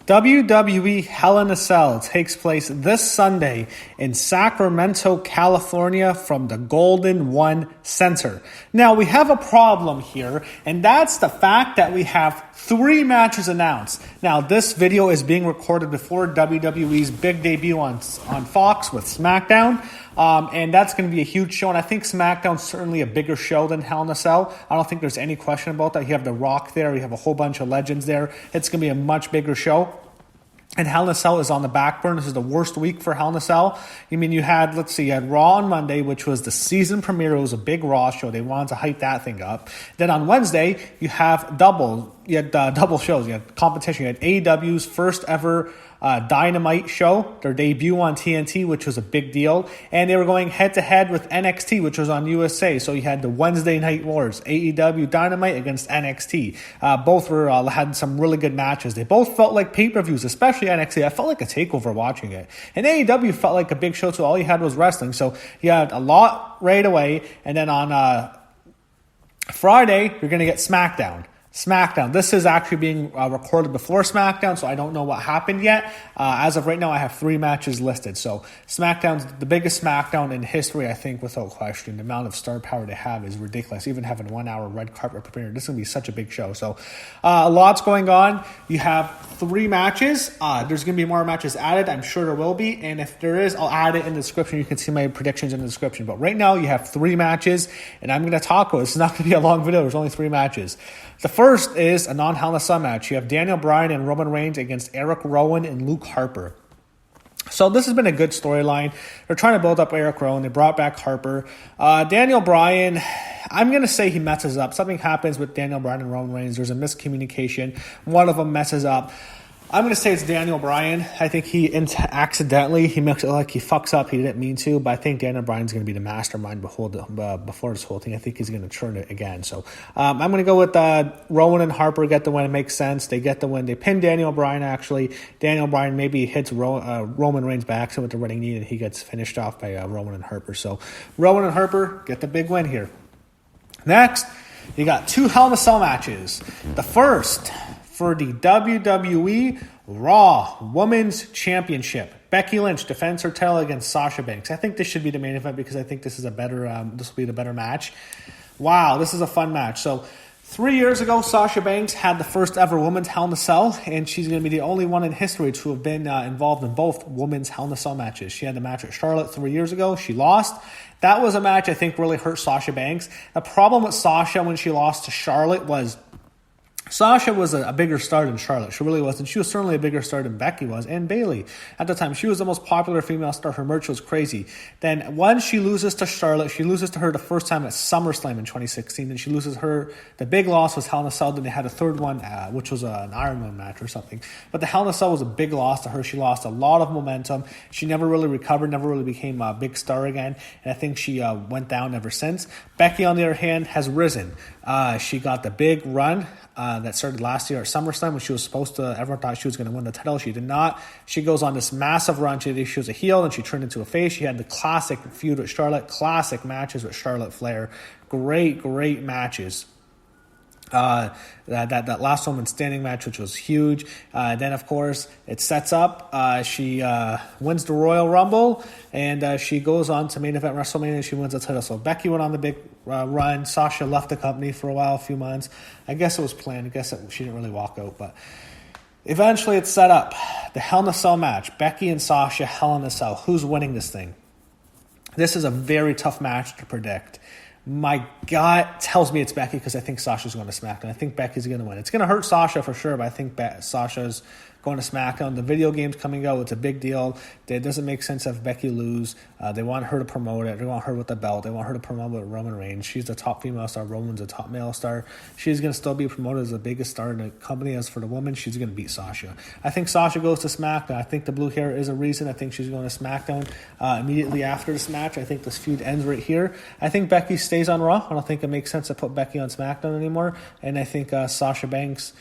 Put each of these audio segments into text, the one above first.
WWE Hell in a Cell takes place this Sunday in Sacramento, California from the Golden One Center. Now, we have a problem here, and that's the fact that we have 3 matches announced. Now, this video is being recorded before WWE's big debut on Fox with SmackDown, and that's going to be a huge show, and I think SmackDown's certainly a bigger show than Hell in a Cell. I don't think there's any question about that. You have The Rock there, you have a whole bunch of legends there. It's going to be a much bigger show. And Hell in a Cell is on the back burner. This is the worst week for Hell in a Cell. I mean, you had Raw on Monday, which was the season premiere. It was a big Raw show. They wanted to hype that thing up. Then on Wednesday, you have double shows. You had competition. You had AEW's first ever Dynamite show, their debut on TNT, which was a big deal. And they were going head-to-head with NXT, which was on USA. So you had the Wednesday Night Wars, AEW Dynamite against NXT. Both had some really good matches. They both felt like pay-per-views, especially NXT. I felt like a takeover watching it. And AEW felt like a big show, so all you had was wrestling. So you had a lot right away. And then on Friday, you're going to get SmackDown. This is actually being recorded before SmackDown, so I don't know what happened yet. As of right now, I have 3 matches listed. So SmackDown's the biggest SmackDown in history, I think, without question. The amount of star power they have is ridiculous. Even having 1 hour red carpet premiere, this is going to be such a big show. So a lot's going on. You have 3 matches. There's going to be more matches added. I'm sure there will be. And if there is, I'll add it in the description. You can see my predictions in the description. But right now, you have 3 matches, and I'm going to talk about it. It's not going to be a long video. There's only 3 matches. The first is a non-Hell in a Cell match. You have Daniel Bryan and Roman Reigns against Erick, Rowan, and Luke Harper. So this has been a good storyline. They're trying to build up Erick Rowan. They brought back Harper. Daniel Bryan, I'm going to say he messes up. Something happens with Daniel Bryan and Roman Reigns. There's a miscommunication. One of them messes up. I'm going to say it's Daniel Bryan. I think he accidentally, he makes it like he fucks up. He didn't mean to, but I think Daniel Bryan's going to be the mastermind before this whole thing. I think he's going to turn it again. So I'm going to go with Rowan and Harper get the win. It makes sense. They get the win. They pin Daniel Bryan, actually. Daniel Bryan maybe hits Roman Reigns by accident with the running knee, and he gets finished off by Rowan and Harper. So Rowan and Harper get the big win here. Next, you got 2 Hell in a Cell matches. The first, for the WWE Raw Women's Championship. Becky Lynch defends her title against Sasha Banks. I think this should be the main event because I think this is this will be the better match. Wow, this is a fun match. So 3 years ago, Sasha Banks had the first ever women's Hell in a Cell, and she's going to be the only one in history to have been involved in both women's Hell in a Cell matches. She had the match with Charlotte 3 years ago. She lost. That was a match I think really hurt Sasha Banks. The problem with Sasha when she lost to Charlotte was Sasha was a bigger star than Charlotte. She really was. And she was certainly a bigger star than Becky was. And Bayley. At the time, she was the most popular female star. Her merch was crazy. Then once she loses to Charlotte, she loses to her the first time at SummerSlam in 2016. Then she loses her. The big loss was Hell in a Cell. Then they had a third one, which was an Iron Man match or something. But the Hell in a Cell was a big loss to her. She lost a lot of momentum. She never really recovered, never really became a big star again. And I think she went down ever since. Becky, on the other hand, has risen. She got the big run that started last year at SummerSlam when she was supposed to, everyone thought she was going to win the title. She did not. She goes on this massive run. She was a heel and she turned into a face. She had the classic feud with Charlotte, classic matches with Charlotte Flair. Great matches. That last woman standing match, which was huge. Then, of course, it sets up. She wins the Royal Rumble, and she goes on to main event WrestleMania, and she wins the title. So Becky went on the big run. Sasha left the company for a while, a few months. I guess it was planned. I guess she didn't really walk out, but eventually it's set up. The Hell in a Cell match. Becky and Sasha, Hell in a Cell. Who's winning this thing? This is a very tough match to predict. My gut tells me it's Becky because I think Sasha's going to SmackDown. I think Becky's going to win. It's going to hurt Sasha for sure, but I think Sasha's going to SmackDown. The video game's coming out. It's a big deal. It doesn't make sense if Becky lose. They want her to promote it. They want her with the belt. They want her to promote with Roman Reigns. She's the top female star. Roman's the top male star. She's going to still be promoted as the biggest star in the company. As for the woman, she's going to beat Sasha. I think Sasha goes to SmackDown. I think the blue hair is a reason. I think she's going to SmackDown immediately after this match. I think this feud ends right here. I think Becky stays on Raw. I don't think it makes sense to put Becky on SmackDown anymore. And I think Sasha Banks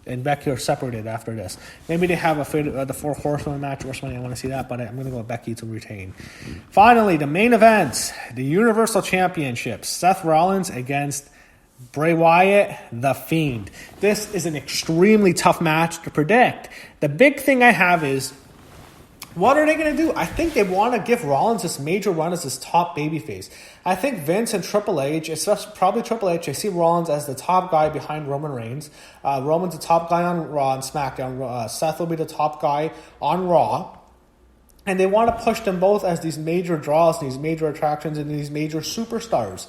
and Becky are separated after this. Maybe they have the 4 Horsemen match or something. I want to see that, but I'm going to go with Becky to retain. Finally, the main event, the Universal Championship. Seth Rollins against Bray Wyatt, The Fiend. This is an extremely tough match to predict. The big thing I have is, what are they going to do? I think they want to give Rollins this major run as his top babyface. I think Vince and Triple H, especially probably Triple H, I see Rollins as the top guy behind Roman Reigns. Roman's the top guy on Raw and SmackDown. Seth will be the top guy on Raw. And they want to push them both as these major draws, these major attractions, and these major superstars.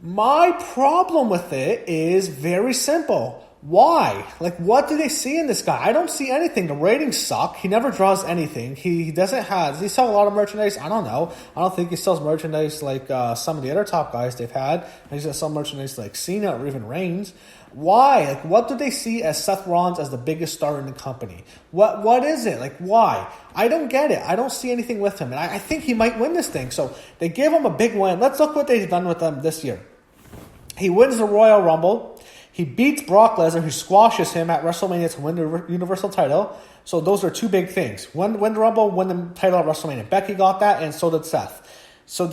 My problem with it is very simple. Why? Like, what do they see in this guy? I don't see anything. The ratings suck. He never draws anything. He doesn't have... Does he sell a lot of merchandise? I don't know. I don't think he sells merchandise like some of the other top guys they've had. He's going to sell merchandise like Cena or even Reigns. Why? Like, what do they see as Seth Rollins as the biggest star in the company? What is it? Like, why? I don't get it. I don't see anything with him. And I think he might win this thing. So they give him a big win. Let's look what they've done with him this year. He wins the Royal Rumble. He beats Brock Lesnar, who squashes him at WrestleMania to win the Universal title. So those are two big things. Win the Rumble, win the title at WrestleMania. Becky got that, and so did Seth. So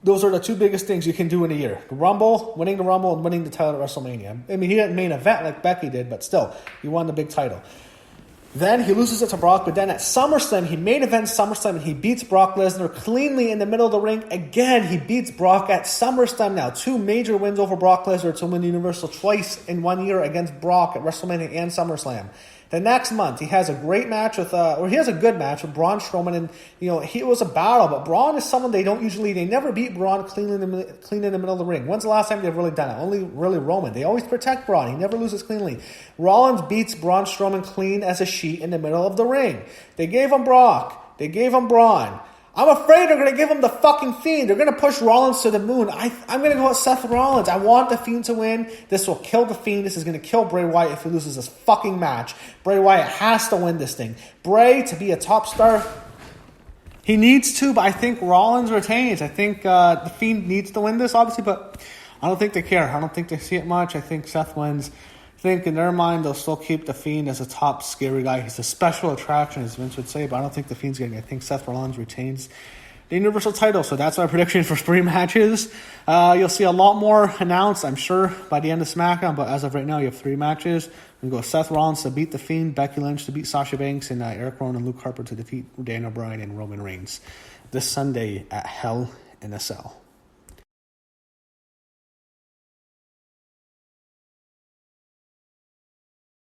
those are the two biggest things you can do in a year. The Rumble, winning the Rumble, and winning the title at WrestleMania. I mean, he didn't main event like Becky did, but still, he won the big title. Then he loses it to Brock, but then at SummerSlam, he main events SummerSlam, and he beats Brock Lesnar cleanly in the middle of the ring. Again, he beats Brock at SummerSlam now. Two major wins over Brock Lesnar to win the Universal twice in 1 year against Brock at WrestleMania and SummerSlam. The next month, he has a great match with, he has a good match with Braun Strowman, and it was a battle. But Braun is someone they never beat Braun clean in the middle of the ring. When's the last time they've really done it? Only really Roman. They always protect Braun. He never loses cleanly. Rollins beats Braun Strowman clean as a sheet in the middle of the ring. They gave him Brock. They gave him Braun. I'm afraid they're going to give him the fucking Fiend. They're going to push Rollins to the moon. I'm going to go with Seth Rollins. I want the Fiend to win. This will kill the Fiend. This is going to kill Bray Wyatt if he loses this fucking match. Bray Wyatt has to win this thing. Bray, to be a top star, he needs to, but I think Rollins retains. I think the Fiend needs to win this, obviously, but I don't think they care. I don't think they see it much. I think Seth wins. I think in their mind, they'll still keep the Fiend as a top scary guy. He's a special attraction, as Vince would say, but I don't think the Fiend's getting it. I think Seth Rollins retains the Universal title. So that's my prediction for spring matches. You'll see a lot more announced, I'm sure, by the end of SmackDown, but as of right now, you have 3 matches. We go Seth Rollins to beat the Fiend, Becky Lynch to beat Sasha Banks, and Erick, Rowan, and Luke Harper to defeat Daniel Bryan and Roman Reigns this Sunday at Hell in a Cell.